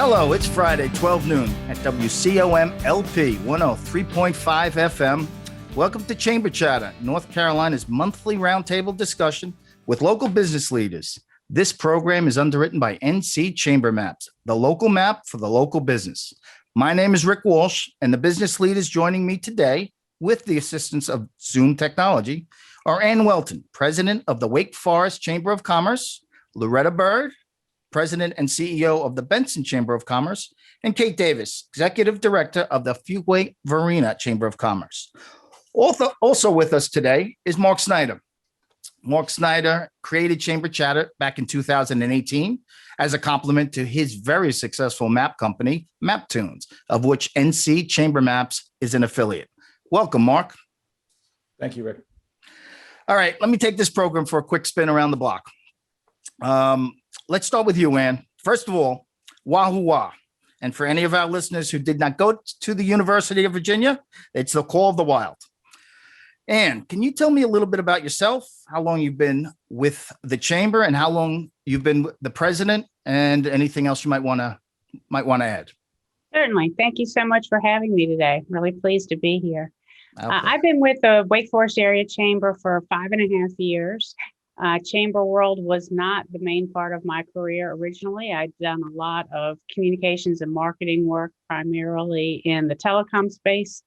Hello, it's Friday, 12 noon at WCOM LP 103.5 FM. Welcome to Chamber Chatter, North Carolina's monthly roundtable discussion with local business leaders. This program is underwritten by NC Chamber Maps, the local map for the local business. My name is Rick Walsh, and the business leaders joining me today with the assistance of Zoom technology are Ann Welton, president of the Wake Forest Chamber of Commerce, Loretta Byrd, president and CEO of the Benson Chamber of Commerce, and Kate Davis, executive director of the Fuquay-Varina Chamber of Commerce. Also with us today is Mark Snyder. Mark Snyder created Chamber Chatter back in 2018 as a complement to his very successful map company, MapTunes, of which NC Chamber Maps is an affiliate. Welcome, Mark. Thank you, Rick. All right, let me take this program for a quick spin around the block. Let's start with you, Ann. First of all, wahoo wah. And for any of our listeners who did not go to the University of Virginia, it's the call of the wild. Ann, can you tell me a little bit about yourself, how long you've been with the chamber and how long you've been the president, and anything else you might want to add? Certainly. Thank you so much for having me today. Really pleased to be here. Okay. I've been with the Wake Forest Area Chamber for 5.5 years. Chamber world was not the main part of my career originally. I'd done a lot of communications and marketing work, primarily in the telecom space.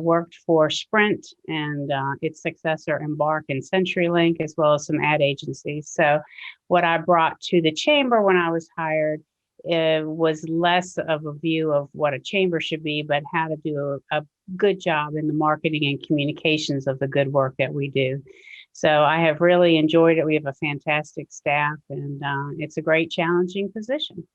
Worked for Sprint and its successor Embark and CenturyLink, as well as some ad agencies. So what I brought to the chamber when I was hired was less of a view of what a chamber should be, but how to do a good job in the marketing and communications of the good work that we do. So I have really enjoyed it. We have a fantastic staff, and it's a great, challenging position.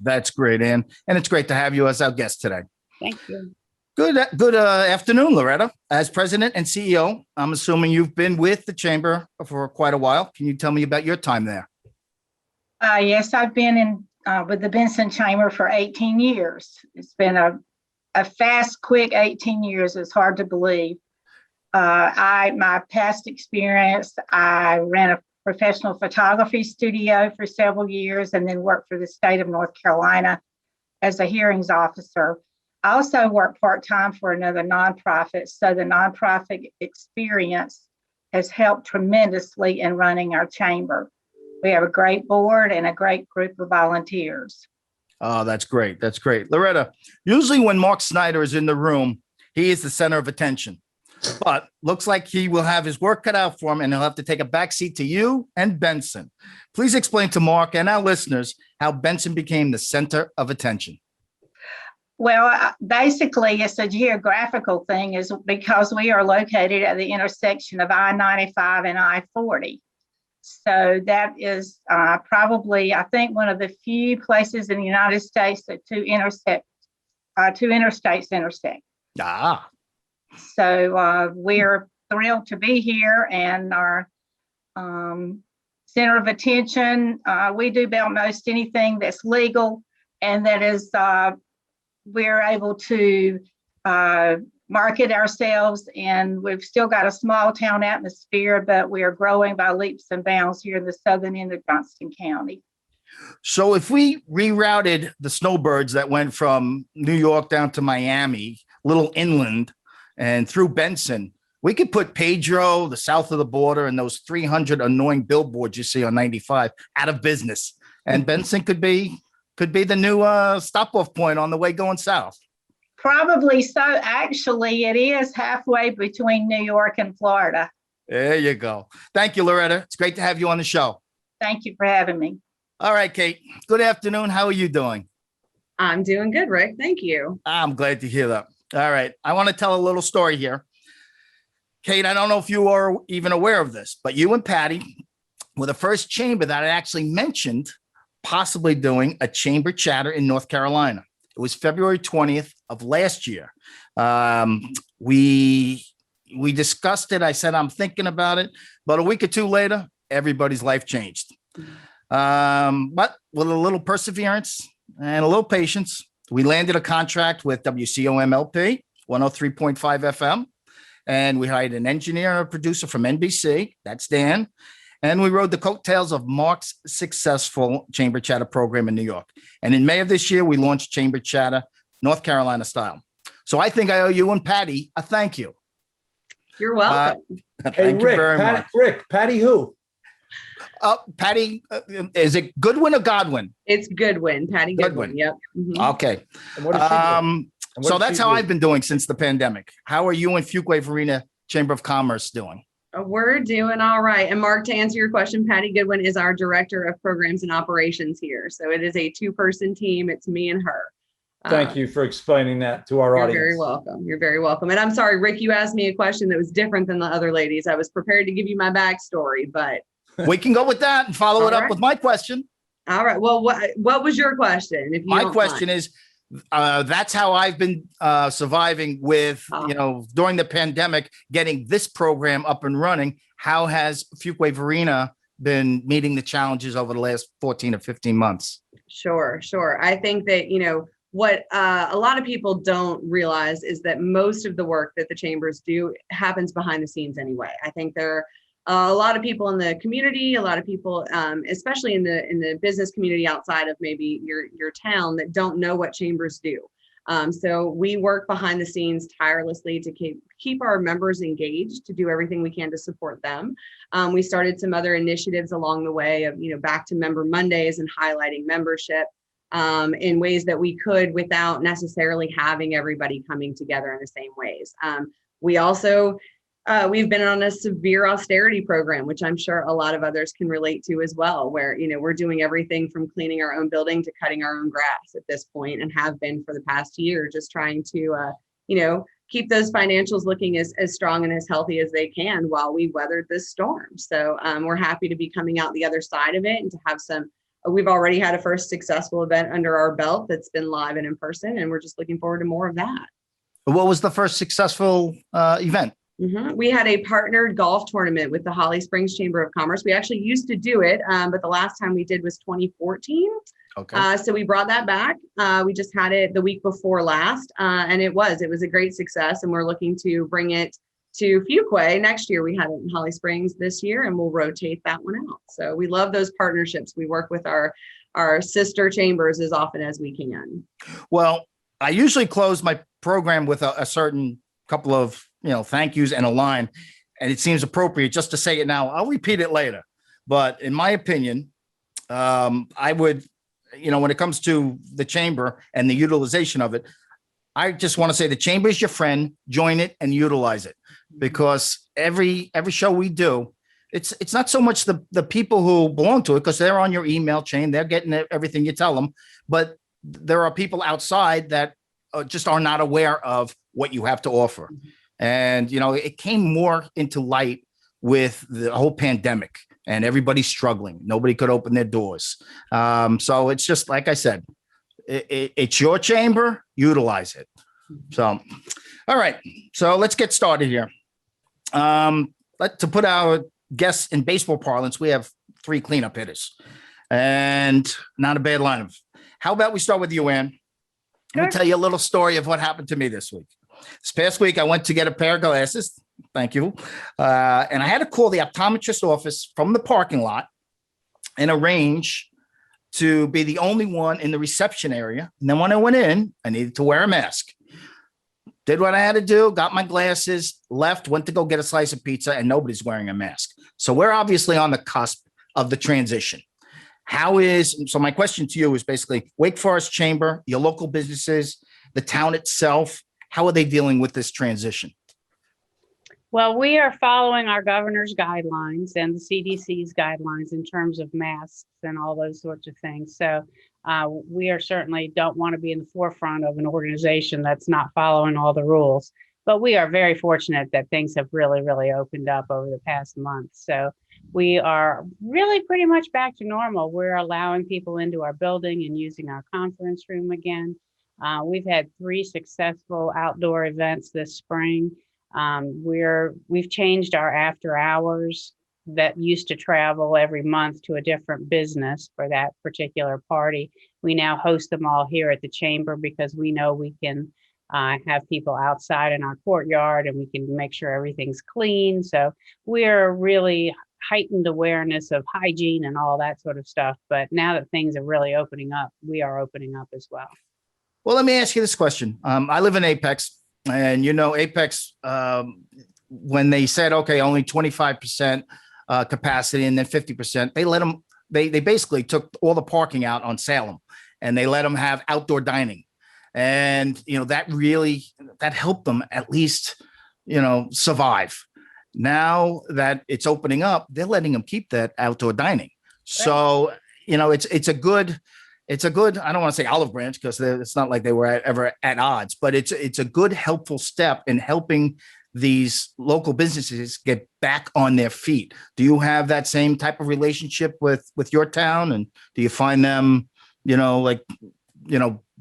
That's great, Ann. And it's great to have you as our guest today. Thank you. Good afternoon, Loretta. As president and CEO, I'm assuming you've been with the chamber for quite a while. Can you tell me about your time there? Yes, I've been with the Benson Chamber for 18 years. It's been a fast, quick 18 years. It's hard to believe. My past experience, I ran a professional photography studio for several years and then worked for the state of North Carolina as a hearings officer. I also work part-time for another nonprofit, so the nonprofit experience has helped tremendously in running our chamber. We have a great board and a great group of volunteers. Oh, that's great. That's great. Loretta, usually when Mark Snyder is in the room, he is the center of attention. But looks like he will have his work cut out for him, and he'll have to take a backseat to you and Benson. Please explain to Mark and our listeners how Benson became the center of attention. Well, basically, it's a geographical thing, is because we are located at the intersection of I-95 and I-40. So that is probably, I think, one of the few places in the United States that two interstates intersect. Ah. So we're thrilled to be here, and our center of attention. We do about most anything that's legal, and that is we're able to market ourselves, and we've still got a small town atmosphere, but we are growing by leaps and bounds here in the southern end of Johnston County. So if we rerouted the snowbirds that went from New York down to Miami, little inland, and through Benson, we could put Pedro, the south of the border, and those 300 annoying billboards you see on 95 out of business. And Benson could be the new stop-off point on the way going south. Probably so. Actually, it is halfway between New York and Florida. There you go. Thank you, Loretta. It's great to have you on the show. Thank you for having me. All right, Kate. Good afternoon. How are you doing? I'm doing good, Rick. Thank you. I'm glad to hear that. All right. I want to tell a little story here. Kate, I don't know if you are even aware of this, but you and Patty were the first chamber that I actually mentioned possibly doing a chamber chatter in North Carolina. It was February 20th of last year. We discussed it. I said, I'm thinking about it. But a week or two later, everybody's life changed. But with a little perseverance and a little patience, we landed a contract with WCOM LP 103.5 FM. And we hired an engineer and a producer from NBC. That's Dan. And we rode the coattails of Mark's successful Chamber Chatter program in New York. And in May of this year, we launched Chamber Chatter, North Carolina style. So I think I owe you and Patty a thank you. You're welcome. Hey, Thank you Rick, very much. Patty who? Patty, is it Goodwin or Godwin? It's Goodwin, Patty Goodwin. Goodwin. Yep. Mhm. Okay. And what does she do? And what So does that's she how do? I've been doing since the pandemic. How are you and Fuquay-Varina Chamber of Commerce doing? We're doing all right. And Mark, to answer your question, Patty Goodwin is our Director of Programs and Operations here. So it is a two-person team. It's me and her. Thank you for explaining that to our You're audience. very welcome. You're very welcome. And I'm sorry, Rick, you asked me a question that was different than the other ladies. I was prepared to give you my backstory, but We can go with that and follow it All up right. with my question. all right. Well, what was your question? If you My don't question mind? is, that's how I've been surviving with, during the pandemic, getting this program up and running. How has Fuquay-Varina been meeting the challenges over the last 14 or 15 months? Sure. I think that, what a lot of people don't realize is that most of the work that the chambers do happens behind the scenes anyway. I think there are a lot of people in the community, a lot of people, especially in the business community outside of maybe your town, that don't know what chambers do. So we work behind the scenes tirelessly to keep our members engaged, to do everything we can to support them. We started some other initiatives along the way of, back to Member Mondays and highlighting membership in ways that we could without necessarily having everybody coming together in the same ways. We also, we've been on a severe austerity program, which I'm sure a lot of others can relate to as well, where, we're doing everything from cleaning our own building to cutting our own grass at this point, and have been for the past year, just trying to, keep those financials looking as strong and as healthy as they can while we weathered this storm. So we're happy to be coming out the other side of it and to have we've already had a first successful event under our belt that's been live and in person, and we're just looking forward to more of that. What was the first successful event? We had a partnered golf tournament with the Holly Springs Chamber of Commerce. We actually used to do it, but the last time we did was 2014. Okay. So we brought that back. We just had it the week before last, and it was a great success, and we're looking to bring it to Fuquay next year. We had it in Holly Springs this year, and we'll rotate that one out. So we love those partnerships. We work with our sister chambers as often as we can. Well, I usually close my program with a certain couple of, thank yous and a line, and it seems appropriate just to say it now. I'll repeat it later. But in my opinion, I would, when it comes to the chamber and the utilization of it, I just want to say the chamber is your friend. Join it and utilize it, because every show we do, it's not so much the people who belong to it, because they're on your email chain, they're getting everything you tell them, but there are people outside that just are not aware of what you have to offer. And it came more into light with the whole pandemic and everybody's struggling. Nobody could open their doors. So it's just like I said, it's your chamber, utilize it. So, all right. So let's get started here. To put our guests in baseball parlance, we have 3 cleanup hitters, and not a bad lineup. How about we start with you, Ann? Let me tell you a little story of what happened to me this week. This past week, I went to get a pair of glasses. Thank you. And I had to call the optometrist office from the parking lot and arrange to be the only one in the reception area. And then when I went in, I needed to wear a mask. Did what I had to do, got my glasses, left, went to go get a slice of pizza, and nobody's wearing a mask. So we're obviously on the cusp of the transition. So my question to you is basically Wake Forest Chamber, your local businesses, the town itself, how are they dealing with this transition? Well, we are following our governor's guidelines and the CDC's guidelines in terms of masks and all those sorts of things. So we are certainly don't want to be in the forefront of an organization that's not following all the rules. But we are very fortunate that things have really, really opened up over the past month. So we are really pretty much back to normal. We're allowing people into our building and using our conference room again. We've had 3 successful outdoor events this spring. We've changed our after hours that used to travel every month to a different business for that particular party. We now host them all here at the chamber because we know we can have people outside in our courtyard and we can make sure everything's clean. So we're really heightened awareness of hygiene and all that sort of stuff. But now that things are really opening up, we are opening up as well. Well, let me ask you this question. I live in Apex, and Apex, when they said, okay, only 25% capacity and then 50%, they let them, they basically took all the parking out on Salem, and they let them have outdoor dining. And, that helped them at least, survive. Now that it's opening up, they're letting them keep that outdoor dining. So, it's a good, I don't want to say olive branch, because it's not like they were ever at odds, but it's a good, helpful step in helping these local businesses get back on their feet. Do you have that same type of relationship with your town? And do you find them,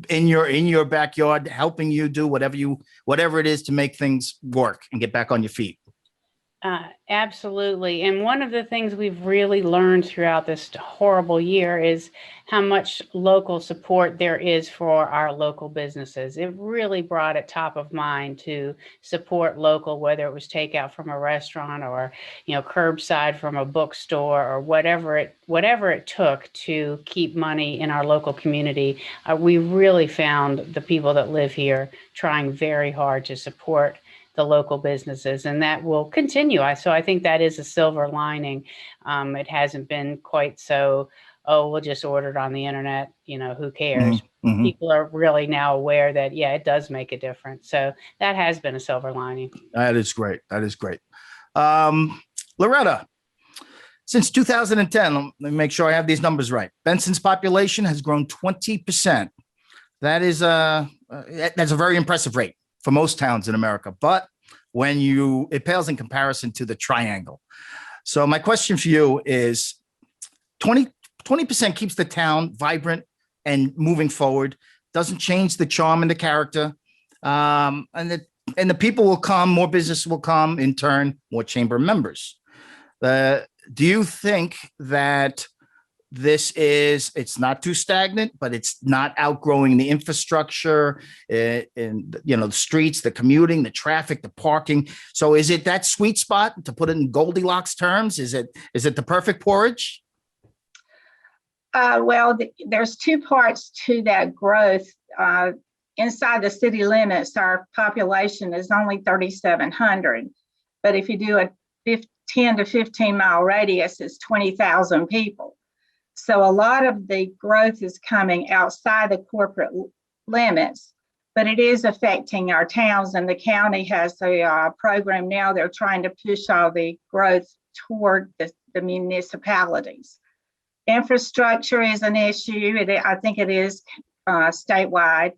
in your backyard, helping you do whatever it is to make things work and get back on your feet? Absolutely. And one of the things we've really learned throughout this horrible year is how much local support there is for our local businesses. It really brought it top of mind to support local, whether it was takeout from a restaurant or, curbside from a bookstore or whatever it took to keep money in our local community. We really found the people that live here trying very hard to support the local businesses, and that will continue. So I think that is a silver lining. It hasn't been quite so, we'll just order it on the internet, who cares? Mm-hmm. People are really now aware that, it does make a difference. So that has been a silver lining. That is great. Loretta, since 2010, let me make sure I have these numbers right. Benson's population has grown 20%. That's a very impressive rate for most towns in America, but it pales in comparison to the Triangle. So my question for you is 20% keeps the town vibrant and moving forward, doesn't change the charm and the character. And the people will come, more business will come, in turn, more chamber members. Do you think that it's not too stagnant, but it's not outgrowing the infrastructure and the streets, the commuting, the traffic, the parking? So is it that sweet spot, to put it in Goldilocks terms? Is it the perfect porridge? There's two parts to that growth. Inside the city limits, our population is only 3,700. But if you do a 10 to 15 mile radius, it's 20,000 people. So a lot of the growth is coming outside the corporate limits, but it is affecting our towns, and the county has a program now. They're trying to push all the growth toward the municipalities. Infrastructure is an issue. I think it is statewide,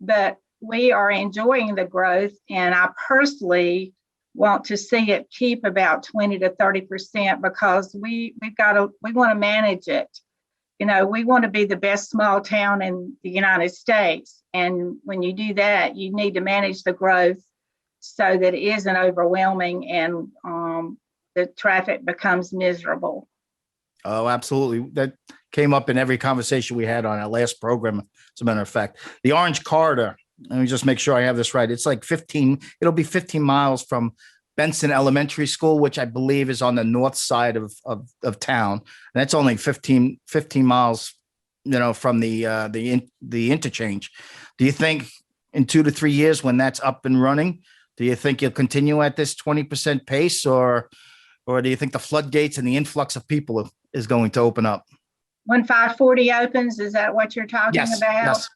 but we are enjoying the growth, and I personally want to see it keep about 20 to 30%, because we want to manage it. We want to be the best small town in the United States. And when you do that, you need to manage the growth so that it isn't overwhelming and the traffic becomes miserable. Oh, absolutely. That came up in every conversation we had on our last program, as a matter of fact. The Orange Corridor, let me just make sure I have this right. It's like it'll be 15 miles from Benson Elementary School, which I believe is on the north side of town. And that's only 15 miles, from the interchange. Do you think in 2 to 3 years, when that's up and running, do you think you'll continue at this 20% pace, or do you think the floodgates and the influx of people is going to open up? When 540 opens, is that what you're talking about? Yes.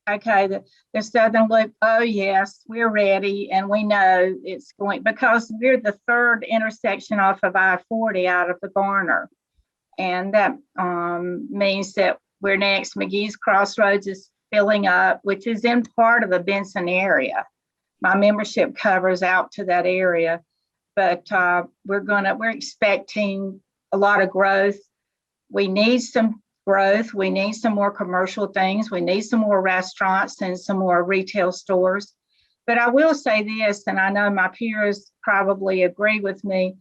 Okay, the Southern Loop. Oh yes, we're ready, and we know it's going, because we're the third intersection off of I-40 out of the Garner, and that means that we're next. McGee's Crossroads is filling up, which is in part of the Benson area. My membership covers out to that area, but we're expecting a lot of growth. We need some growth. We need some more commercial things. We need some more restaurants and some more retail stores. But I will say this, and I know my peers probably agree with me,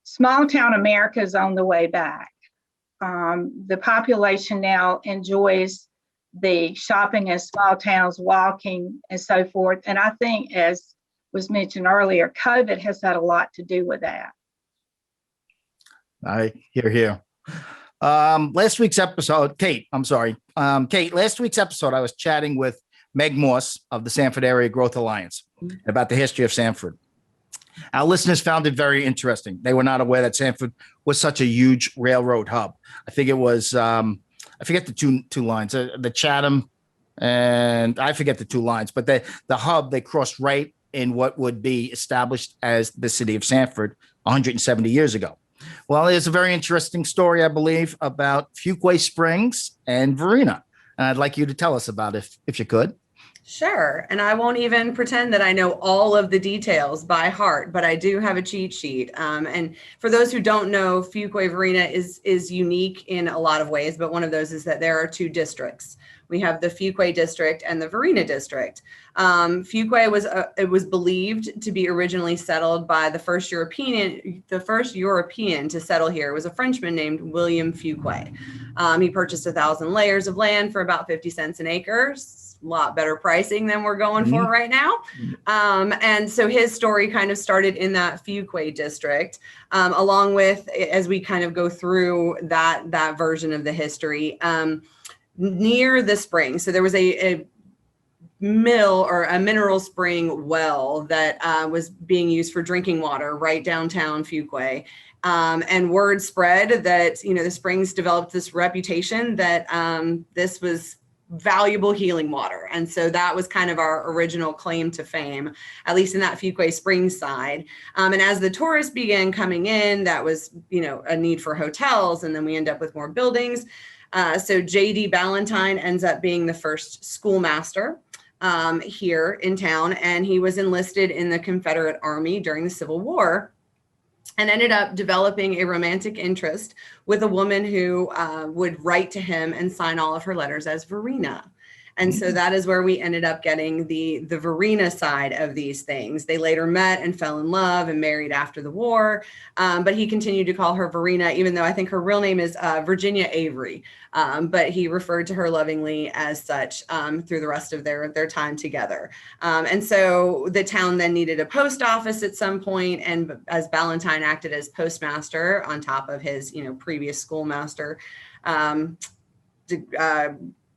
small town America is on the way back. The population now enjoys the shopping in small towns, walking, and so forth. And I think, as was mentioned earlier, COVID has had a lot to do with that. I hear here. Last week's episode, Kate, I'm sorry. Kate, last week's episode, I was chatting with Meg Moss of the Sanford Area Growth Alliance about the history of Sanford. Our listeners found it very interesting. They were not aware that Sanford was such a huge railroad hub. I think it was, I forget the two lines, the Chatham, and I forget the two lines, but the hub, they crossed right in what would be established as the city of Sanford 170 years ago. Well, there's a very interesting story, I believe, about Fuquay Springs and Varina. And I'd like you to tell us about it, if you could. Sure. And I won't even pretend that I know all of the details by heart, but I do have a cheat sheet. And for those who don't know, Fuquay-Varina is unique in a lot of ways, but one of those is that there are two districts. We have the Fuquay district and the Varina district. Fuquay was believed to be originally settled by the first European to settle here. It was a Frenchman named William Fuquay. He purchased 1,000 layers of land for about 50 cents an acre. A lot better pricing than we're going for right now. And so his story kind of started in that Fuquay district, along with, as we kind of go through that version of the history, near the spring. So there was a mill or a mineral spring well that was being used for drinking water right downtown Fuquay. And word spread that, the springs developed this reputation that this was valuable healing water. And so that was kind of our original claim to fame, at least in that Fuquay Springs side. And as the tourists began coming in, that was, a need for hotels. And then we end up with more buildings. So J.D. Ballantyne ends up being the first schoolmaster here in town. And he was enlisted in the Confederate Army during the Civil War, and ended up developing a romantic interest with a woman who would write to him and sign all of her letters as Varina. And so that is where we ended up getting the Varina side of these things. They later met and fell in love and married after the war. But he continued to call her Varina, even though I think her real name is Virginia Avery. But he referred to her lovingly as such through the rest of their time together. And so the town then needed a post office at some point, and as Ballantyne acted as postmaster on top of his previous schoolmaster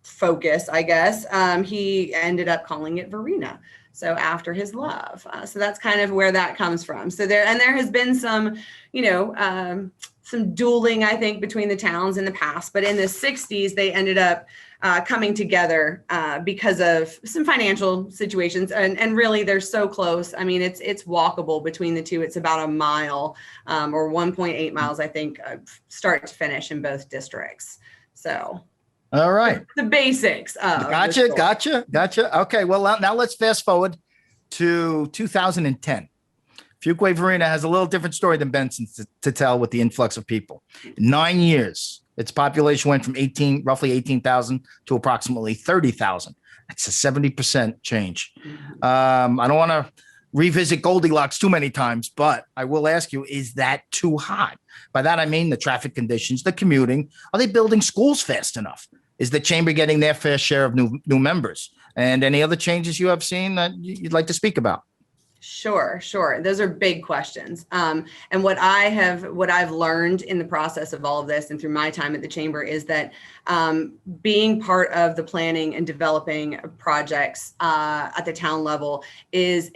focus, I guess, he ended up calling it Varina. So after his love. So that's kind of where that comes from. So there has been some, some dueling, I think, between the towns in the past, but in the 60s, they ended up coming together because of some financial situations. And really, they're so close. I mean, it's walkable between the two. It's about a mile or 1.8 miles, I think, start to finish in both districts. So. All right. The basics. Gotcha. Okay. Well, now let's fast forward to 2010. Fuquay-Varina has a little different story than Benson to tell with the influx of people. In 9 years, its population went from roughly 18,000 to approximately 30,000. That's a 70% change. I don't want to revisit Goldilocks too many times, but I will ask you, is that too hot? By that, I mean the traffic conditions, the commuting. Are they building schools fast enough? Is the chamber getting their fair share of new members? And any other changes you have seen that you'd like to speak about? Sure. Those are big questions. And what I've learned in the process of all of this and through my time at the chamber is that being part of the planning and developing projects at the town level is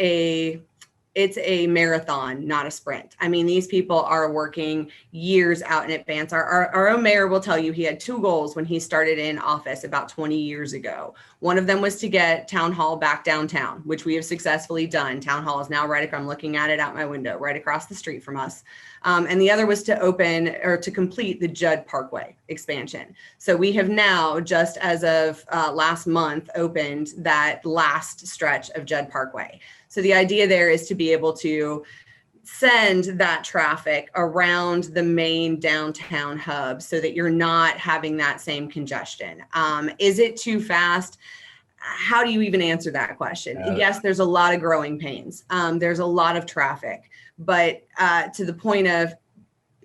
it's a marathon, not a sprint. I mean, these people are working years out in advance. Our own mayor will tell you he had two goals when he started in office about 20 years ago. One of them was to get Town Hall back downtown, which we have successfully done. Town Hall is now I'm looking at it out my window, right across the street from us. And the other was to complete the Judd Parkway expansion. So we have now, just as of last month, opened that last stretch of Judd Parkway. So the idea there is to be able to send that traffic around the main downtown hub so that you're not having that same congestion. Is it too fast? How do you even answer that question? Yes, there's a lot of growing pains. There's a lot of traffic, but to the point of,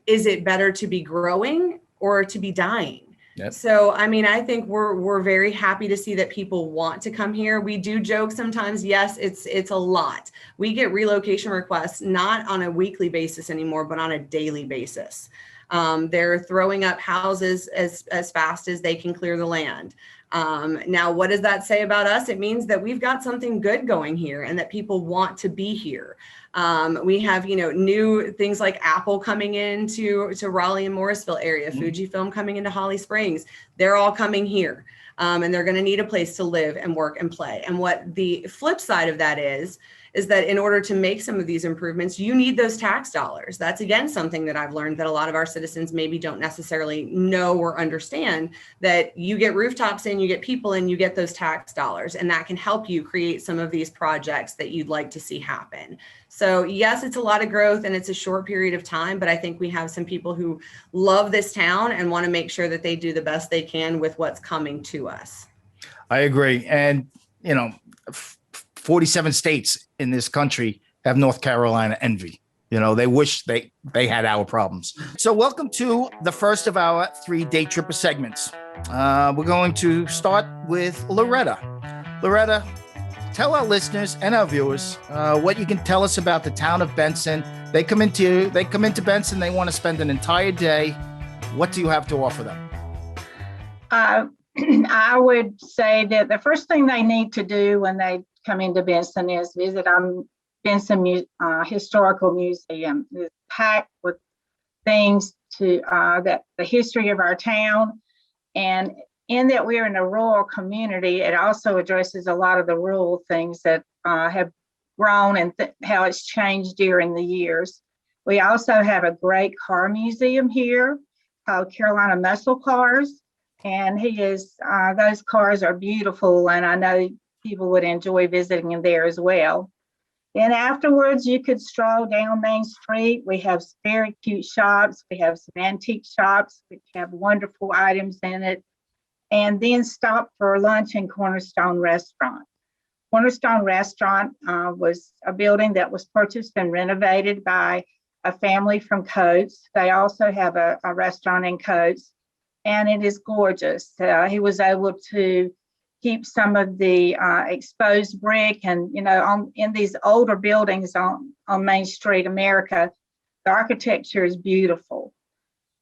is it better to be growing or to be dying? Yep. So, I mean, I think we're very happy to see that people want to come here. We do joke sometimes. Yes, it's a lot. We get relocation requests, not on a weekly basis anymore, but on a daily basis. They're throwing up houses as fast as they can clear the land. Now, what does that say about us? It means that we've got something good going here and that people want to be here. We have, new things like Apple coming into Raleigh and Morrisville area, Fujifilm coming into Holly Springs. They're all coming here. And they're going to need a place to live and work and play. And what the flip side of that is that in order to make some of these improvements, you need those tax dollars. That's, again, something that I've learned that a lot of our citizens maybe don't necessarily know or understand, that you get rooftops in, you get people in, you get those tax dollars, and that can help you create some of these projects that you'd like to see happen. So yes, it's a lot of growth and it's a short period of time, but I think we have some people who love this town and want to make sure that they do the best they can with what's coming to us. I agree. And, 47 states in this country have North Carolina envy. They wish they had our problems. So welcome to the first of our 3 day tripper segments. We're going to start with Loretta. Loretta, tell our listeners and our viewers what you can tell us about the town of Benson. They come into Benson, they want to spend an entire day. What do you have to offer them? I would say that the first thing they need to do when they come into Benson is visit Benson Historical Museum. It's packed with things to that the history of our town, and in that we're in a rural community, it also addresses a lot of the rural things that have grown and how it's changed during the years. We also have a great car museum here called Carolina Muscle Cars, and those cars are beautiful, and I know people would enjoy visiting them there as well. Then afterwards, you could stroll down Main Street. We have very cute shops. We have some antique shops which have wonderful items in it. And then stop for lunch in Cornerstone Restaurant. Cornerstone Restaurant was a building that was purchased and renovated by a family from Coates. They also have a restaurant in Coates, and it is gorgeous. He was able to keep some of the exposed brick, and in these older buildings on Main Street, America, the architecture is beautiful.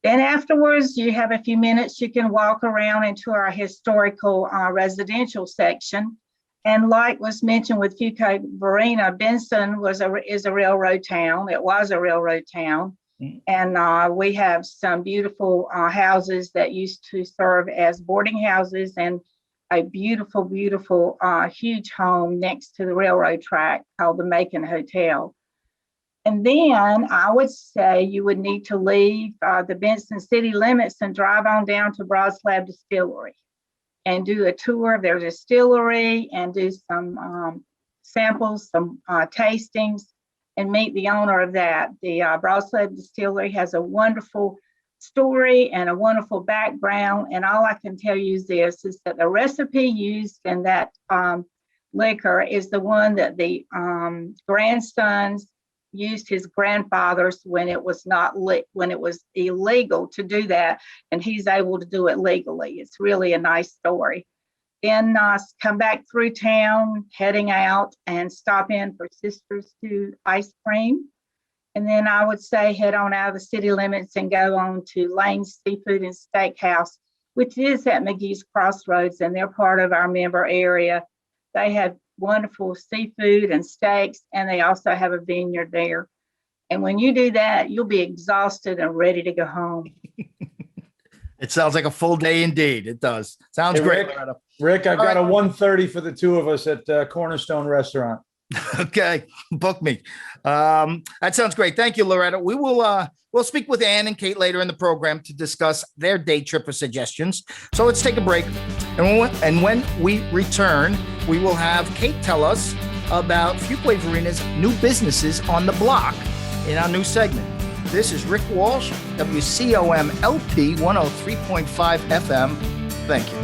Then afterwards, you have a few minutes, you can walk around into our historical residential section. And like was mentioned with Fuquay-Varina, Benson is a railroad town. It was a railroad town. And we have some beautiful houses that used to serve as boarding houses, and a beautiful, beautiful, huge home next to the railroad track called the Macon Hotel. And then I would say you would need to leave the Benson city limits and drive on down to Broad Slab Distillery and do a tour of their distillery and do some samples, some tastings, and meet the owner of that. The Broad Slab Distillery has a wonderful story and a wonderful background. And all I can tell you is that the recipe used in that liquor is the one that the grandsons used his grandfather's when it was when it was illegal to do that, and he's able to do it legally. It's really a nice story. Then come back through town, heading out, and stop in for Sisters to ice cream. And then I would say head on out of the city limits and go on to Lane's Seafood and Steakhouse, which is at McGee's Crossroads, and they're part of our member area. They have wonderful seafood and steaks, and they also have a vineyard there. And when you do that, you'll be exhausted and ready to go home. It sounds like a full day indeed. It does. Sounds great. Rick, I got a 1:30 for the two of us at Cornerstone Restaurant. Okay, book me. That sounds great. Thank you, Loretta. We will we'll speak with Ann and Kate later in the program to discuss their day tripper suggestions. So let's take a break. And when we return, we will have Kate tell us about Fuquay-Varina's new businesses on the block in our new segment. This is Rick Walsh, WCOM LP 103.5 FM. Thank you.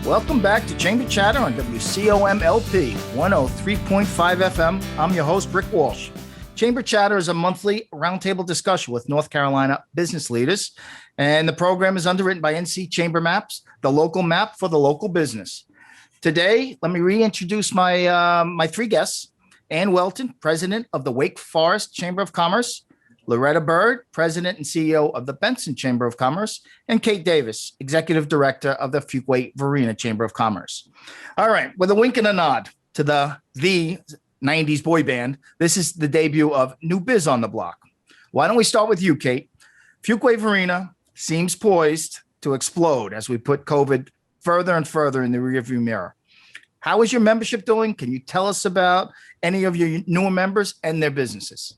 Welcome back to Chamber Chatter on WCOM LP 103.5 FM. I'm your host, Rick Walsh. Chamber Chatter is a monthly roundtable discussion with North Carolina business leaders, and the program is underwritten by NC Chamber Maps, the local map for the local business. Today, let me reintroduce my three guests. Ann Welton, president of the Wake Forest Chamber of Commerce, Loretta Byrd, president and CEO of the Benson Chamber of Commerce, and Kate Davis, executive director of the Fuquay-Varina Chamber of Commerce. All right, with a wink and a nod to the 90s boy band, this is the debut of New Biz on the Block. Why don't we start with you, Kate? Fuquay-Varina seems poised to explode as we put COVID further and further in the rearview mirror. How is your membership doing? Can you tell us about any of your newer members and their businesses?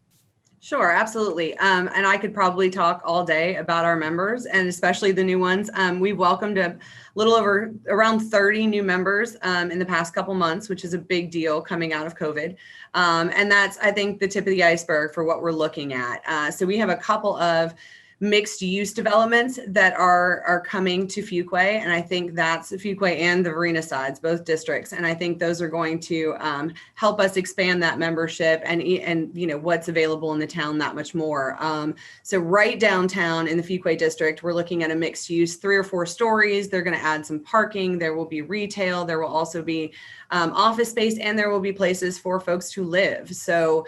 Sure, absolutely. And I could probably talk all day about our members and especially the new ones. We welcomed a little over around 30 new members in the past couple months, which is a big deal coming out of COVID. And that's, I think, the tip of the iceberg for what we're looking at. So we have a couple of mixed use developments that are coming to Fuquay. And I think that's Fuquay and the Varina sides, both districts. And I think those are going to help us expand that membership and you know what's available in the town that much more. So right downtown in the Fuquay district, we're looking at a mixed use 3 or 4 stories. They're going to add some parking. There will be retail. There will also be office space, and there will be places for folks to live. So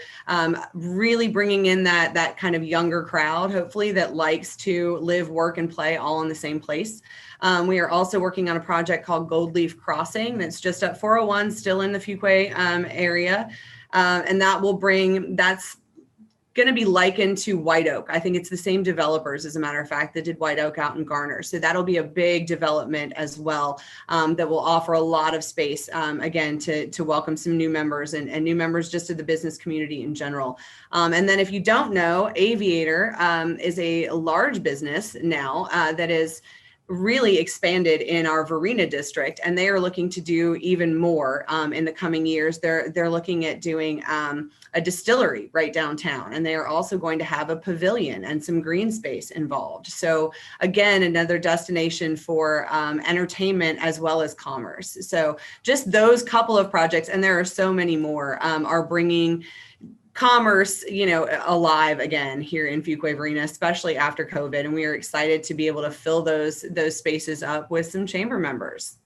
really bringing in that kind of younger crowd, hopefully, that likes to live, work, and play all in the same place. We are also working on a project called Gold Leaf Crossing that's just up 401, still in the Fuquay area. And that's going to be likened to White Oak. I think it's the same developers, as a matter of fact, that did White Oak out in Garner. So that'll be a big development as well, that will offer a lot of space, again, to welcome some new members and new members just to the business community in general. And then if you don't know, Aviator is a large business now that is really expanded in our Varina district, and they are looking to do even more in the coming years. They're looking at doing a distillery right downtown, and they are also going to have a pavilion and some green space involved. So again, another destination for entertainment as well as commerce. So just those couple of projects, and there are so many more, are bringing commerce, alive again here in Fuquay-Varina, especially after COVID. And we are excited to be able to fill those spaces up with some chamber members.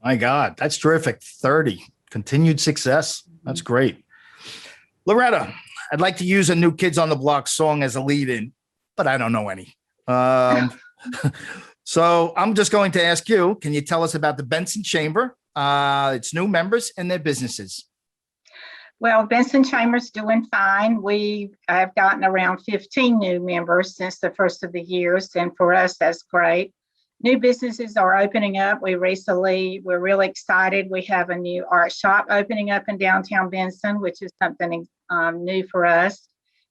My God, that's terrific. 30, continued success. That's great. Loretta, I'd like to use a New Kids on the Block song as a lead in, but I don't know any. So I'm just going to ask you, can you tell us about the Benson Chamber, its new members and their businesses? Well, Benson Chamber's doing fine. We have gotten around 15 new members since the first of the years, and for us, that's great. New businesses are opening up. We're really excited. We have a new art shop opening up in downtown Benson, which is something new for us.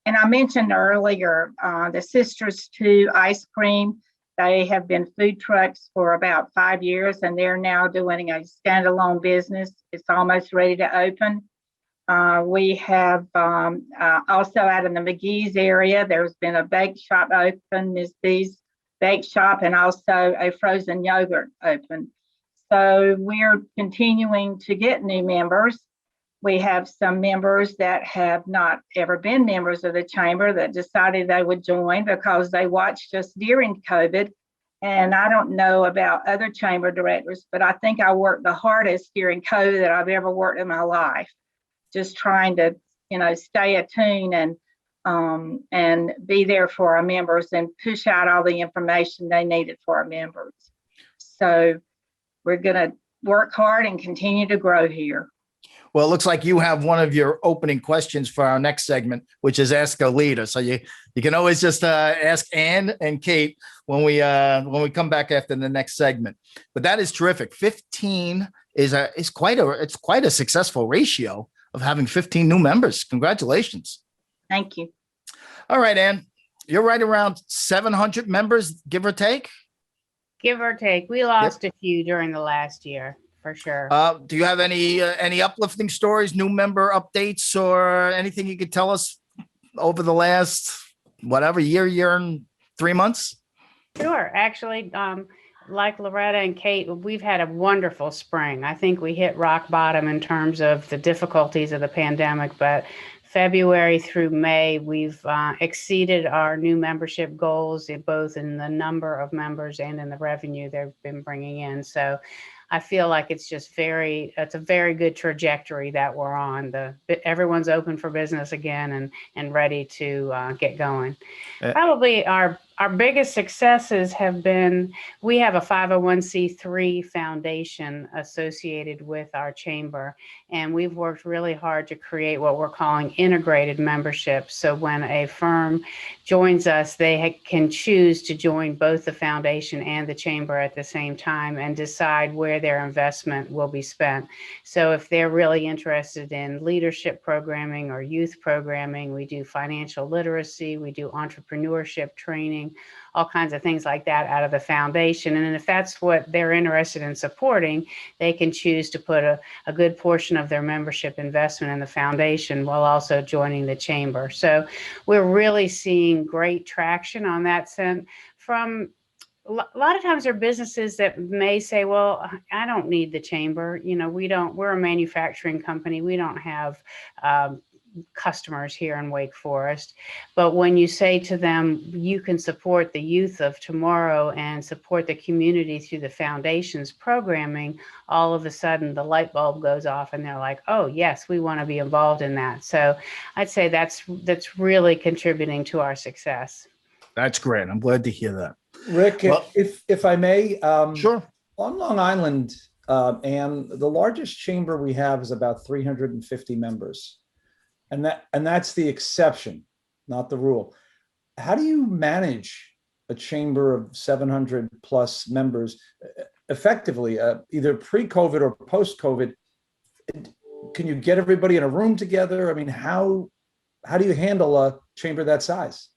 And I mentioned earlier, the Sisters 2 Ice Cream. They have been food trucks for about 5 years, and they're now doing a standalone business. It's almost ready to open. We have also out in the McGee's area, there's been a bake shop open, Ms. B's Bake Shop, and also a frozen yogurt open. So we're continuing to get new members. We have some members that have not ever been members of the chamber that decided they would join because they watched us during COVID. And I don't know about other chamber directors, but I think I worked the hardest during COVID that I've ever worked in my life. Just trying to, stay attuned and be there for our members and push out all the information they needed for our members. So we're going to work hard and continue to grow here. Well, it looks like you have one of your opening questions for our next segment, which is Ask a Leader. So you can always just ask Ann and Kate when we come back after the next segment. But that is terrific. 15 is quite a successful ratio of having 15 new members. Congratulations. Thank you. All right, Ann, you're right around 700 members, give or take? Give or take. We lost a few during the last year, for sure. Do you have any uplifting stories, new member updates, or anything you could tell us over the last, year and 3 months? Sure. Actually, like Loretta and Kate, we've had a wonderful spring. I think we hit rock bottom in terms of the difficulties of the pandemic, but February through May, we've exceeded our new membership goals, both in the number of members and in the revenue they've been bringing in. So I feel like it's a very good trajectory that we're on. Everyone's open for business again and ready to get going. Probably our biggest successes have been, we have a 501c3 foundation associated with our chamber, and we've worked really hard to create what we're calling integrated membership. So when a firm joins us, they can choose to join both the foundation and the chamber at the same time and decide where their investment will be spent. So if they're really interested in leadership programming or youth programming, we do financial literacy, we do entrepreneurship training, all kinds of things like that out of the foundation. And if that's what they're interested in supporting, they can choose to put a good portion of their membership investment in the foundation while also joining the chamber. So we're really seeing great traction on that sense. From a lot of times there are businesses that may say, well, I don't need the chamber. We're a manufacturing company. We don't have customers here in Wake Forest. But when you say to them, you can support the youth of tomorrow and support the community through the foundation's programming, all of a sudden the light bulb goes off and they're like, oh yes, we want to be involved in that. So I'd say that's really contributing to our success. That's great. I'm glad to hear that. Rick, if I may, Sure. On Long Island, and the largest chamber we have is about 350 members. And that's the exception, not the rule. How do you manage a chamber of 700 plus members effectively, either pre-COVID or post-COVID? Can you get everybody in a room together? I mean, how do you handle a chamber that size?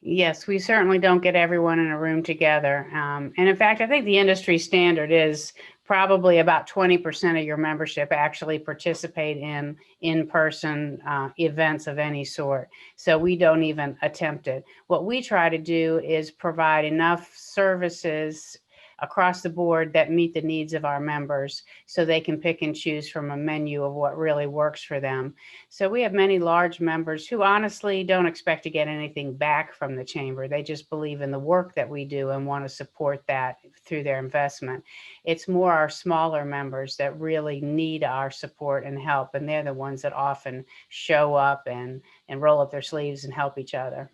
Yes, we certainly don't get everyone in a room together. And in fact, I think the industry standard is probably about 20% of your membership actually participate in in-person events of any sort. So we don't even attempt it. What we try to do is provide enough services across the board that meet the needs of our members so they can pick and choose from a menu of what really works for them. So we have many large members who honestly don't expect to get anything back from the chamber. They just believe in the work that we do and want to support that through their investment. It's more our smaller members that really need our support and help, and they're the ones that often show up and roll up their sleeves and help each other.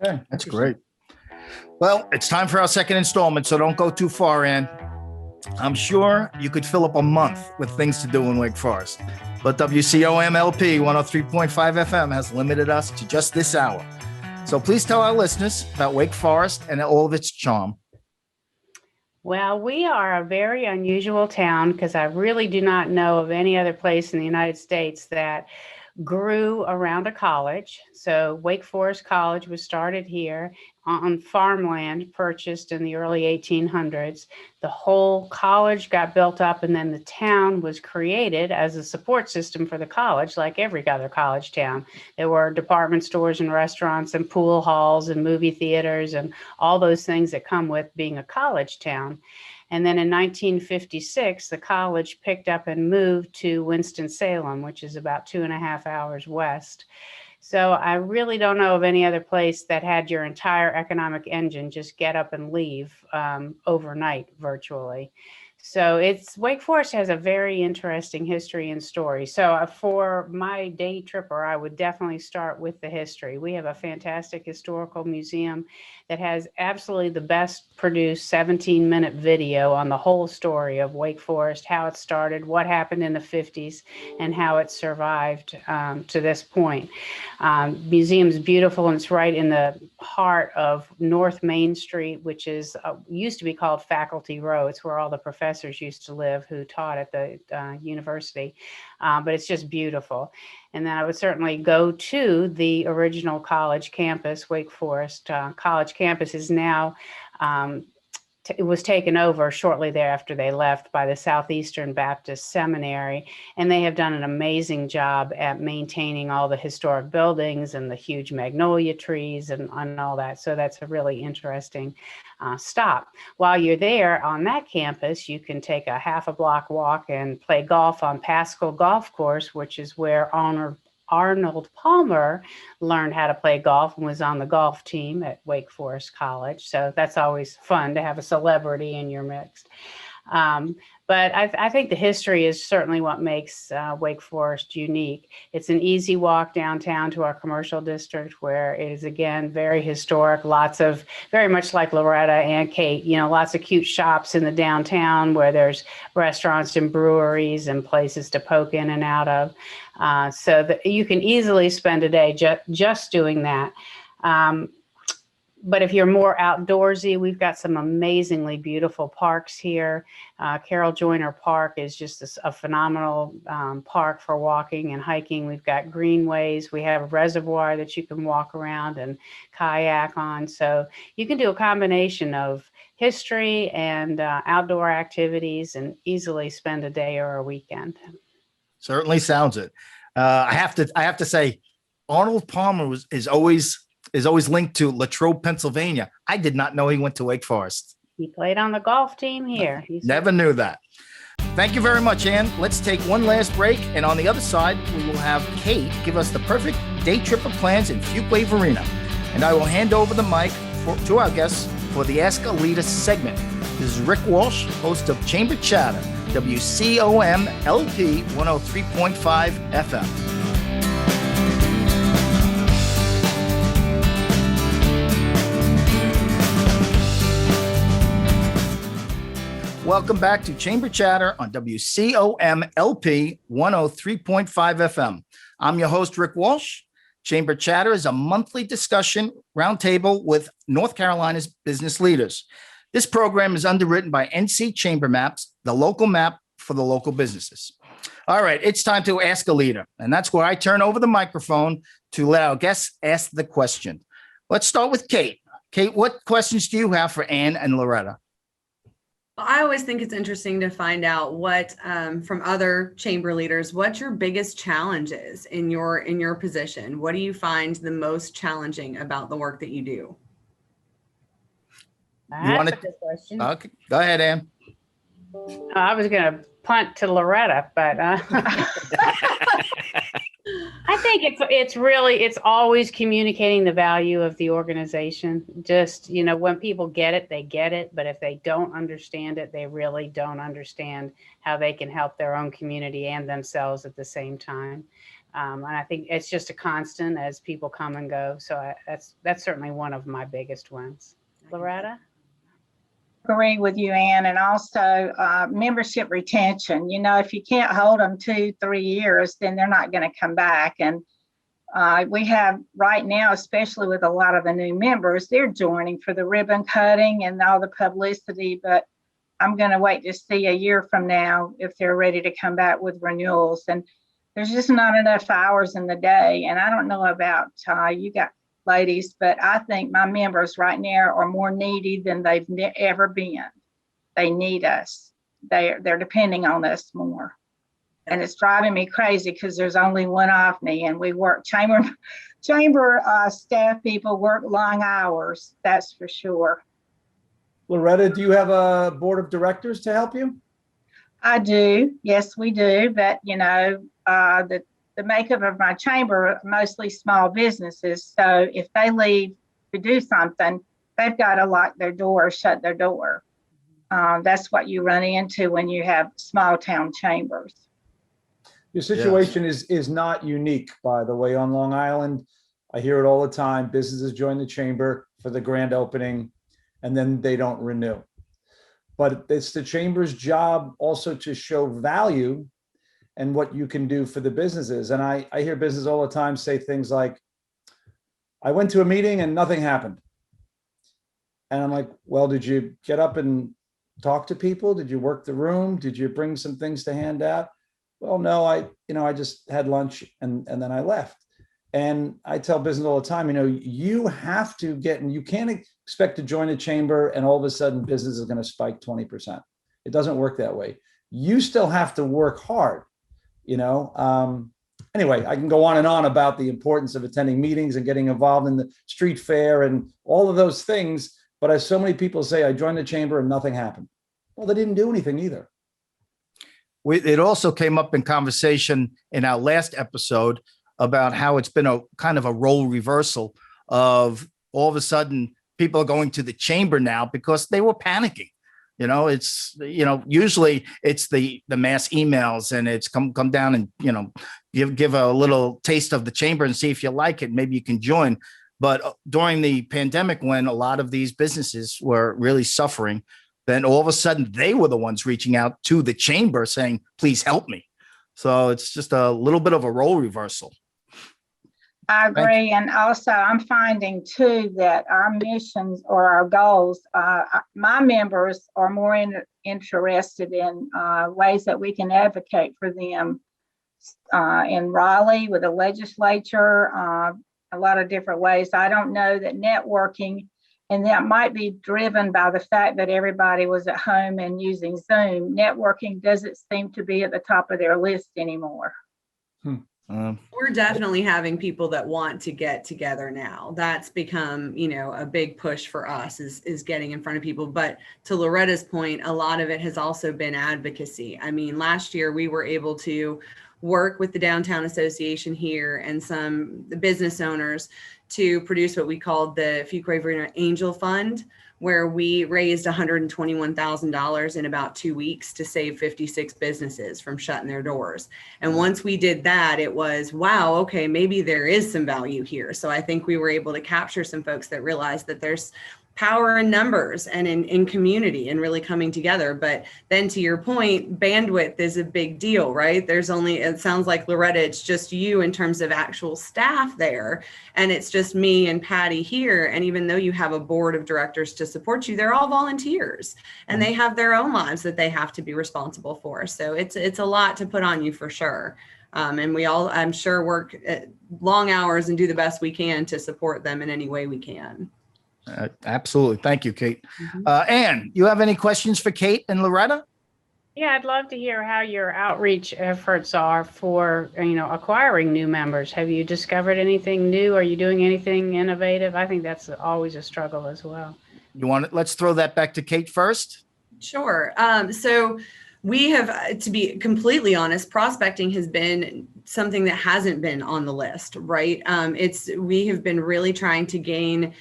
Okay, that's great. Well, it's time for our second installment, so don't go too far, Ann. I'm sure you could fill up a month with things to do in Wake Forest, but WCOM LP 103.5 FM has limited us to just this hour. So please tell our listeners about Wake Forest and all of its charm. Well, we are a very unusual town because I really do not know of any other place in the United States that grew around a college. So Wake Forest College was started here on farmland purchased in the early 1800s. The whole college got built up, and then the town was created as a support system for the college, like every other college town. There were department stores and restaurants and pool halls and movie theaters and all those things that come with being a college town. And then in 1956, the college picked up and moved to Winston-Salem, which is about 2.5 hours west. So I really don't know of any other place that had your entire economic engine just get up and leave overnight virtually. So Wake Forest has a very interesting history and story. So for my day tripper, I would definitely start with the history. We have a fantastic historical museum that has absolutely the best produced 17-minute video on the whole story of Wake Forest, how it started, what happened in the 50s, and how it survived to this point. Museum's beautiful, and it's right in the heart of North Main Street, which used to be called Faculty Row. It's where all the professors used to live who taught at the university, but it's just beautiful. And then I would certainly go to the original college campus. Wake Forest College campus is now, it was taken over shortly thereafter they left by the Southeastern Baptist Seminary, and they have done an amazing job at maintaining all the historic buildings and the huge magnolia trees and all that. So that's a really interesting stop. While you're there on that campus, you can take a half a block walk and play golf on Pascal Golf Course, which is where Arnold Palmer learned how to play golf and was on the golf team at Wake Forest College. So that's always fun to have a celebrity in your mix. But I think the history is certainly what makes Wake Forest unique. It's an easy walk downtown to our commercial district, where it is, again, very historic, lots of, very much like Loretta and Kate, lots of cute shops in the downtown where there's restaurants and breweries and places to poke in and out of. So that you can easily spend a day just doing that. But if you're more outdoorsy, we've got some amazingly beautiful parks here. Carol Joyner Park is just a phenomenal park for walking and hiking. We've got greenways. We have a reservoir that you can walk around and kayak on. So you can do a combination of history and outdoor activities and easily spend a day or a weekend. Certainly sounds it. I have to say, Arnold Palmer is always linked to Latrobe, Pennsylvania. I did not know he went to Wake Forest. He played on the golf team here. Never knew that. Thank you very much, Ann. Let's take one last break, and on the other side, we will have Kate give us the perfect day trip of plans in Fuquay-Varina. And I will hand over the mic to our guests for the Ask a Leader segment. This is Rick Walsh, host of Chamber Chatter, WCOM LP 103.5 FM. Welcome back to Chamber Chatter on WCOM LP 103.5 FM. I'm your host, Rick Walsh. Chamber Chatter is a monthly discussion roundtable with North Carolina's business leaders. This program is underwritten by NC Chamber Maps, the local map for the local businesses. All right, it's time to Ask a Leader, and that's where I turn over the microphone to let our guests ask the question. Let's start with Kate. Kate, what questions do you have for Ann and Loretta? I always think it's interesting to find out what from other chamber leaders, what your biggest challenge is in your position. What do you find the most challenging about the work that you do? That's a good question. Okay, go ahead, Ann. I was going to punt to Loretta, but I think it's always communicating the value of the organization. Just, when people get it, they get it. But if they don't understand it, they really don't understand how they can help their own community and themselves at the same time. And I think it's just a constant as people come and go. So that's certainly one of my biggest ones. Loretta? Agree with you, Ann, and also membership retention. If you can't hold them 2-3 years, then they're not going to come back. And we have right now, especially with a lot of the new members, they're joining for the ribbon cutting and all the publicity. But I'm going to wait to see a year from now if they're ready to come back with renewals. And there's just not enough hours in the day. And I don't know about you got ladies, but I think my members right now are more needy than they've ever been. They need us. They're depending on us more. And it's driving me crazy because there's only one of me, and we work chamber staff people work long hours. That's for sure. Loretta, do you have a board of directors to help you? I do. Yes, we do. But the makeup of my chamber are mostly small businesses. So if they leave to do something, they've got to lock their door, shut their door. That's what you run into when you have small town chambers. Your situation is not unique, by the way, on Long Island. I hear it all the time. Businesses join the chamber for the grand opening, and then they don't renew. But it's the chamber's job also to show value and what you can do for the businesses. And I hear businesses all the time say things like, I went to a meeting and nothing happened. And I'm like, well, did you get up and talk to people? Did you work the room? Did you bring some things to hand out? Well, no, I just had lunch and then I left. And I tell business all the time, you have to you can't expect to join a chamber and all of a sudden business is going to spike 20%. It doesn't work that way. You still have to work hard. Anyway, I can go on and on about the importance of attending meetings and getting involved in the street fair and all of those things. But as so many people say, I joined the chamber and nothing happened. Well, they didn't do anything either. It also came up in conversation in our last episode about how it's been a kind of a role reversal of all of a sudden people are going to the chamber now because they were panicking. It's, usually it's the mass emails, and it's come down and, give a little taste of the chamber and see if you like it. Maybe you can join. But during the pandemic, when a lot of these businesses were really suffering, then all of a sudden they were the ones reaching out to the chamber saying, please help me. So it's just a little bit of a role reversal. I agree. And also I'm finding too that our missions or our goals, my members are more interested in ways that we can advocate for them in Raleigh with the legislature, a lot of different ways. I don't know that networking, and that might be driven by the fact that everybody was at home and using Zoom. Networking doesn't seem to be at the top of their list anymore. We're definitely having people that want to get together now. That's become, a big push for us is getting in front of people. But to Loretta's point, a lot of it has also been advocacy. I mean, last year we were able to work with the Downtown Association here and the business owners to produce what we called the Fuquay-Varina Angel Fund, where we raised $121,000 in about 2 weeks to save 56 businesses from shutting their doors. And once we did that, it was, wow, okay, maybe there is some value here. So I think we were able to capture some folks that realized that there's power in numbers and in community and really coming together. But then to your point, bandwidth is a big deal, right? It sounds like, Loretta, it's just you in terms of actual staff there. And it's just me and Patty here. And even though you have a board of directors to support you, they're all volunteers and they have their own lives that they have to be responsible for. So it's a lot to put on you for sure. And we all, I'm sure, work at long hours and do the best we can to support them in any way we can. Absolutely. Thank you, Kate. Ann, you have any questions for Kate and Loretta? Yeah, I'd love to hear how your outreach efforts are for, acquiring new members. Have you discovered anything new? Are you doing anything innovative? I think that's always a struggle as well. Let's throw that back to Kate first. Sure. So we have, to be completely honest, prospecting has been something that hasn't been on the list, right? We have been really trying to gain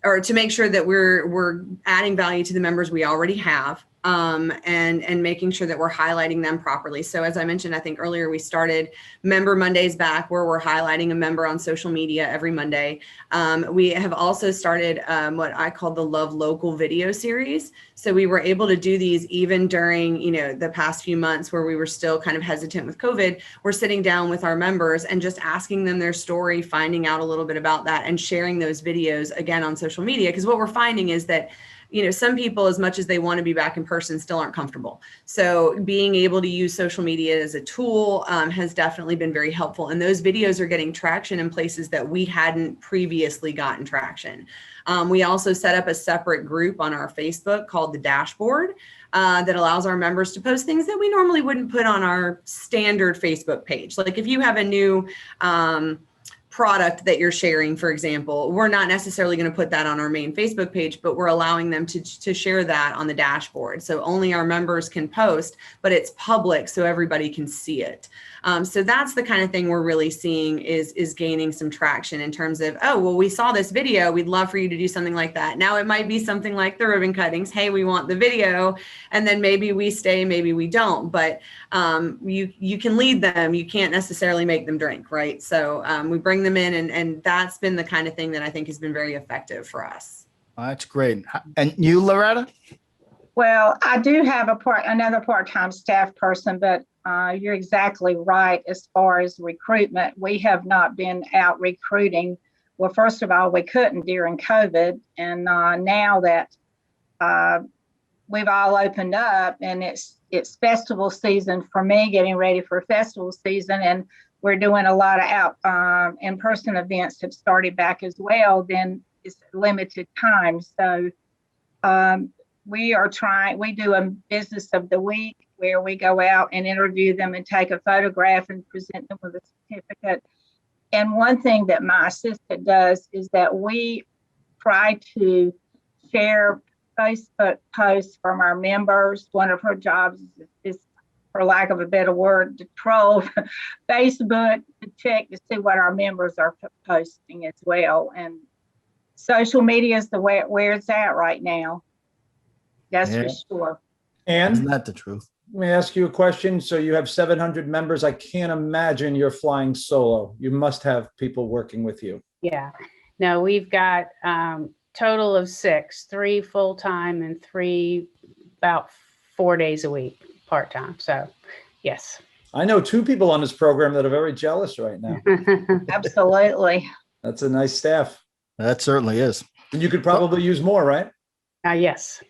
or to make sure that we're adding value to the members we already have, and making sure that we're highlighting them properly. So as I mentioned, I think earlier, we started Member Mondays back, where we're highlighting a member on social media every Monday. We have also started what I call the Love Local video series. So we were able to do these even during, the past few months where we were still kind of hesitant with COVID. We're sitting down with our members and just asking them their story, finding out a little bit about that, and sharing those videos again on social media. Because what we're finding is that some people, as much as they want to be back in person, still aren't comfortable. So being able to use social media as a tool has definitely been very helpful. And those videos are getting traction in places that we hadn't previously gotten traction. We also set up a separate group on our Facebook called the Dashboard that allows our members to post things that we normally wouldn't put on our standard Facebook page. Like if you have a new product that you're sharing, for example, we're not necessarily going to put that on our main Facebook page, but we're allowing them to share that on the dashboard. So only our members can post, but it's public so everybody can see it. So that's the kind of thing we're really seeing is gaining some traction in terms of, oh, well, we saw this video. We'd love for you to do something like that. Now it might be something like the ribbon cuttings. Hey, we want the video. And then maybe we stay, maybe we don't. But you can lead them. You can't necessarily make them drink, right? So we bring them in, and that's been the kind of thing that I think has been very effective for us. That's great. And you, Loretta? Well, I do have another part-time staff person, but you're exactly right. As far as recruitment, we have not been out recruiting. Well, first of all, we couldn't during COVID. And now that we've all opened up and it's festival season for me, getting ready for festival season, and we're doing a lot of out in-person events have started back as well, then it's limited time. So we do a business of the week where we go out and interview them and take a photograph and present them with a certificate. And one thing that my assistant does is that we try to share Facebook posts from our members. One of her jobs is, for lack of a better word, to troll Facebook to check to see what our members are posting as well. And social media is where it's at right now. That's Yeah. for sure. And Isn't that the truth? let me ask you a question. So you have 700 members. I can't imagine you're flying solo. You must have people working with you. Yeah. No, we've got total of 6, 3 full-time and 3 about 4 days a week part-time. So yes. I know 2 people on this program that are very jealous right now. Absolutely. That's a nice staff. That certainly is. And you could probably use more, right? Yes.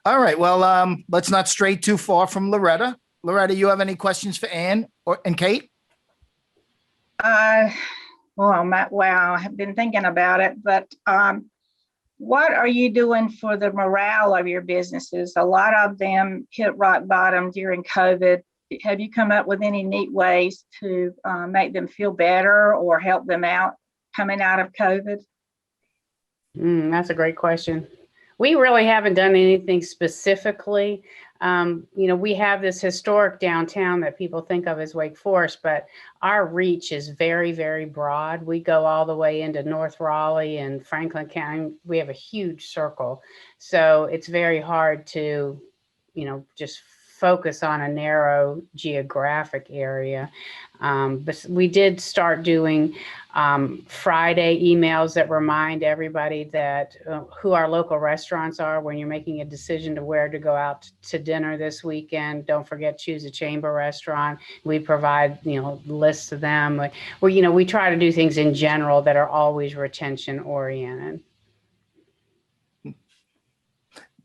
All right. Well, let's not stray too far from Loretta. Loretta, you have any questions for Ann and Kate? Wow, I have been thinking about it, but what are you doing for the morale of your businesses? A lot of them hit rock bottom during COVID. Have you come up with any neat ways to make them feel better or help them out coming out of COVID? That's a great question. We really haven't done anything specifically. We have this historic downtown that people think of as Wake Forest, but our reach is very, very broad. We go all the way into North Raleigh and Franklin County. We have a huge circle. So it's very hard to, just focus on a narrow geographic area. But we did start doing Friday emails that remind everybody that who our local restaurants are when you're making a decision to where to go out to dinner this weekend. Don't forget, choose a chamber restaurant. We provide, lists of them. We try to do things in general that are always retention oriented.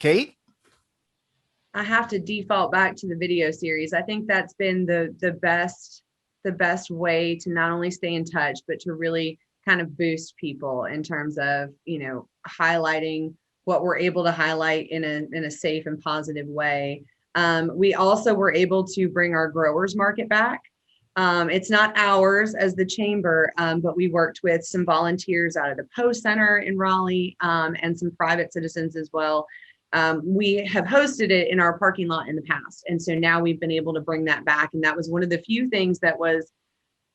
Kate? I have to default back to the video series. I think that's been the best way to not only stay in touch, but to really kind of boost people in terms of, highlighting what we're able to highlight in a safe and positive way. We also were able to bring our growers market back. It's not ours as the chamber, but we worked with some volunteers out of the Post Center in Raleigh and some private citizens as well. We have hosted it in our parking lot in the past. And so now we've been able to bring that back. And that was one of the few things that was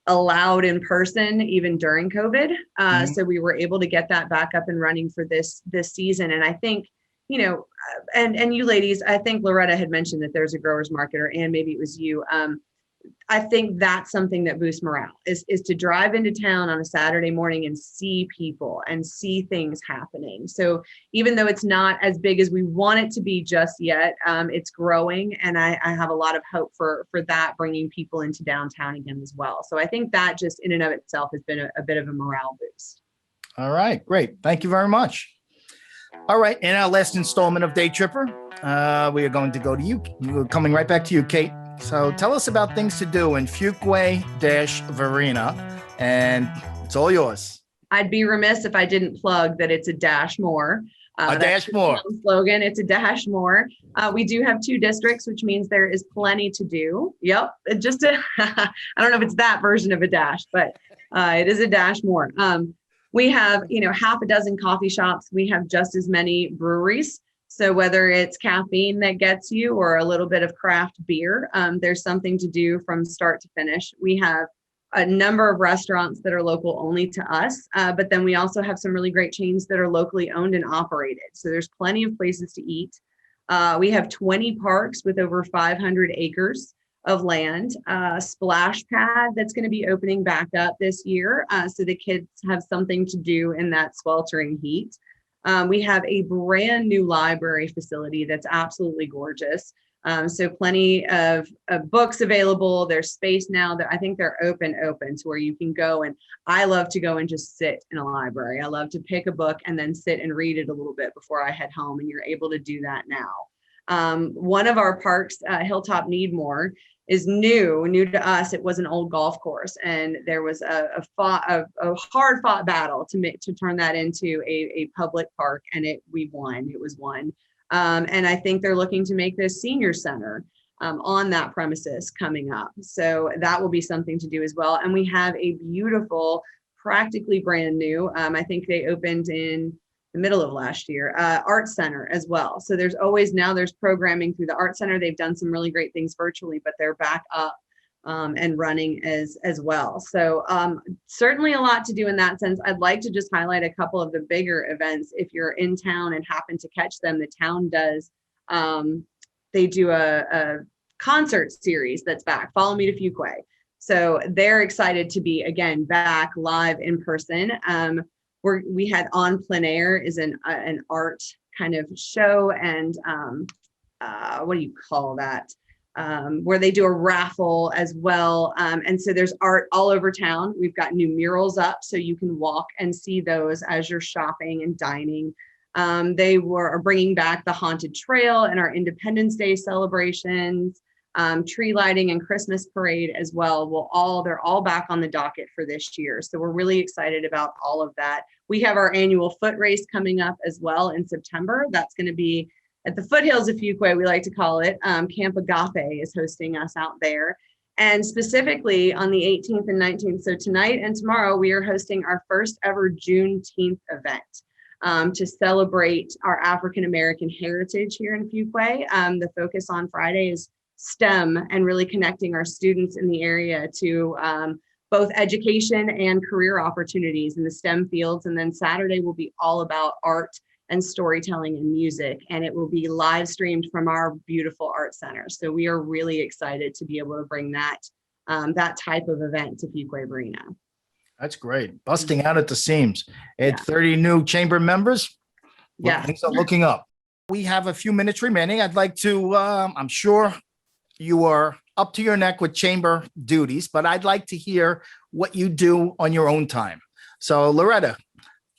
allowed in person, even during COVID. So we were able to get that back up and running for this season. And I think, and you ladies, I think Loretta had mentioned that there's a growers market, and maybe it was you. I think that's something that boosts morale is to drive into town on a Saturday morning and see people and see things happening. So even though it's not as big as we want it to be just yet, it's growing. And I have a lot of hope for that, bringing people into downtown again as well. So I think that just in and of itself has been a bit of a morale boost. All right, great. Thank you very much. All right, in our last installment of Day Tripper, we are going to go to you. We're coming right back to you, Kate. So tell us about things to do in Fuquay-Varina, and it's all yours. I'd be remiss if I didn't plug that it's a dash more. A dash more. Slogan. It's a dash more. We do have 2 districts, which means there is plenty to do. Yep. I don't know if it's that version of a dash, but it is a dash more. We have, half a dozen coffee shops. We have just as many breweries. So whether it's caffeine that gets you or a little bit of craft beer, there's something to do from start to finish. We have a number of restaurants that are local only to us, but then we also have some really great chains that are locally owned and operated. So there's plenty of places to eat. We have 20 parks with over 500 acres of land, splash pad that's going to be opening back up this year, so the kids have something to do in that sweltering heat. We have a brand new library facility that's absolutely gorgeous. So plenty of books available. There's space now that I think they're open to where you can go. And I love to go and just sit in a library. I love to pick a book and then sit and read it a little bit before I head home. And you're able to do that now. One of our parks, Hilltop Needmore, is new to us. It was an old golf course, and there was a hard fought battle to turn that into a public park, and we won. It was won, and I think they're looking to make this senior center on that premises coming up. So that will be something to do as well. And we have a beautiful, practically brand new. I think they opened in the middle of last year, Art Center as well. So there's programming through the Art Center. They've done some really great things virtually, but they're back up and running as well. So certainly a lot to do in that sense. I'd like to just highlight a couple of the bigger events. If you're in town and happen to catch them, the town does, they do a concert series that's back, Follow Me to Fuquay. So they're excited to be, again, back live in person. We had On Plein Air is an art kind of show, and what do you call that? Where they do a raffle as well. And so there's art all over town. We've got new murals up so you can walk and see those as you're shopping and dining. They are bringing back the Haunted Trail and our Independence Day celebrations, tree lighting and Christmas parade as well. They're all back on the docket for this year. So we're really excited about all of that. We have our annual foot race coming up as well in September. That's going to be at the foothills of Fuquay, we like to call it. Camp Agape is hosting us out there. And specifically on the 18th and 19th, so tonight and tomorrow, we are hosting our first ever Juneteenth event to celebrate our African-American heritage here in Fuquay. The focus on Friday is STEM and really connecting our students in the area to both education and career opportunities in the STEM fields. And then Saturday will be all about art and storytelling and music, and it will be live streamed from our beautiful art center. So we are really excited to be able to bring that type of event to Fuquay-Varina. That's great. Busting out at the seams. It's 30 new chamber members. Yeah. Things are looking up. We have a few minutes remaining. I'd like to, I'm sure you are up to your neck with chamber duties, but I'd like to hear what you do on your own time. So Loretta,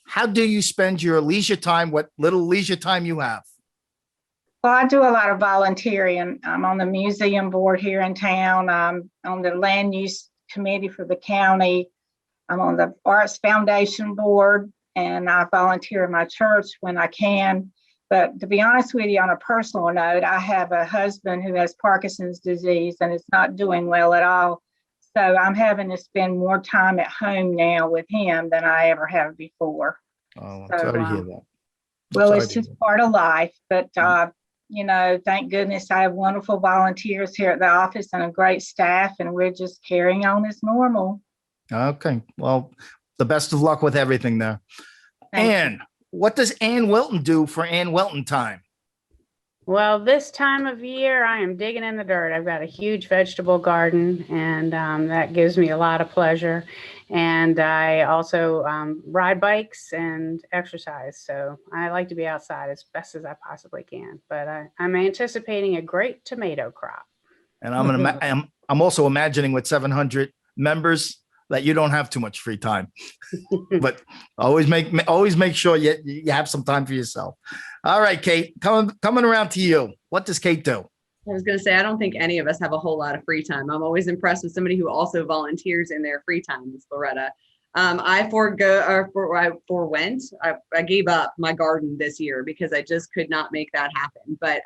how do you spend your leisure time, what little leisure time you have? Well, I do a lot of volunteering. I'm on the museum board here in town. I'm on the land use committee for the county. I'm on the Arts Foundation board, and I volunteer in my church when I can. But to be honest with you, on a personal note, I have a husband who has Parkinson's disease and is not doing well at all. So I'm having to spend more time at home now with him than I ever have before. Oh, I'm sorry to hear that. Well, it's just part of life, but thank goodness I have wonderful volunteers here at the office and a great staff, and we're just carrying on as normal. Okay. Well, the best of luck with everything there. Ann, what does Ann Welton do for Ann Welton time? Well, this time of year, I am digging in the dirt. I've got a huge vegetable garden, and that gives me a lot of pleasure. And I also ride bikes and exercise. So I like to be outside as best as I possibly can. But I'm anticipating a great tomato crop. And I'm also imagining with 700 members that you don't have too much free time, but always make sure you have some time for yourself. All right, Kate, coming around to you. What does Kate do? I was going to say, I don't think any of us have a whole lot of free time. I'm always impressed with somebody who also volunteers in their free time. It's Loretta. I gave up my garden this year because I just could not make that happen. But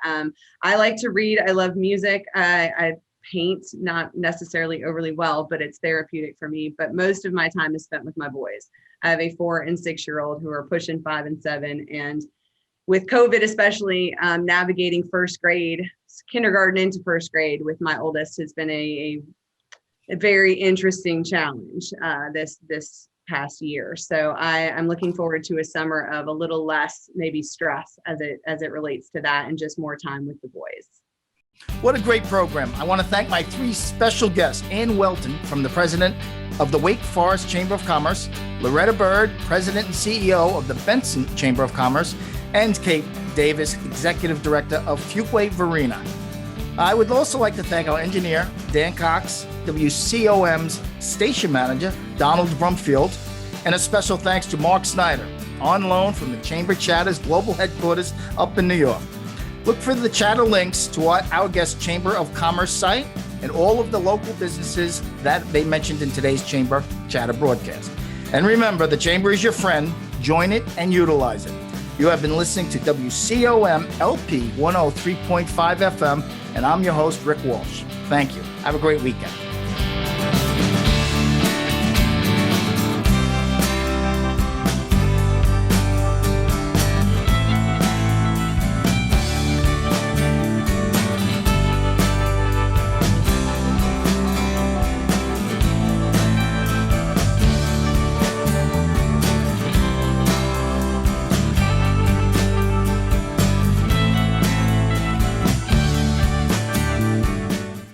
I like to read. I love music. I paint, not necessarily overly well, but it's therapeutic for me. But most of my time is spent with my boys. I have a 4- and 6-year-old who are pushing 5 and 7. And with COVID, especially navigating first grade, kindergarten into first grade with my oldest has been a very interesting challenge this past year. So I'm looking forward to a summer of a little less maybe stress as it relates to that and just more time with the boys. What a great program. I want to thank my 3 special guests, Ann Welton, from the president of the Wake Forest Chamber of Commerce, Loretta Byrd, president and CEO of the Benson Chamber of Commerce, and Kate Davis, executive director of Fuquay-Varina. I would also like to thank our engineer, Dan Cox, WCOM's station manager, Donald Brumfield, and a special thanks to Mark Snyder, on loan from the Chamber Chatter's global headquarters up in New York. Look for the chatter links to our guest Chamber of Commerce site and all of the local businesses that they mentioned in today's Chamber Chatter broadcast. And remember, the Chamber is your friend. Join it and utilize it. You have been listening to WCOM LP 103.5 FM, and I'm your host, Rick Walsh. Thank you. Have a great weekend.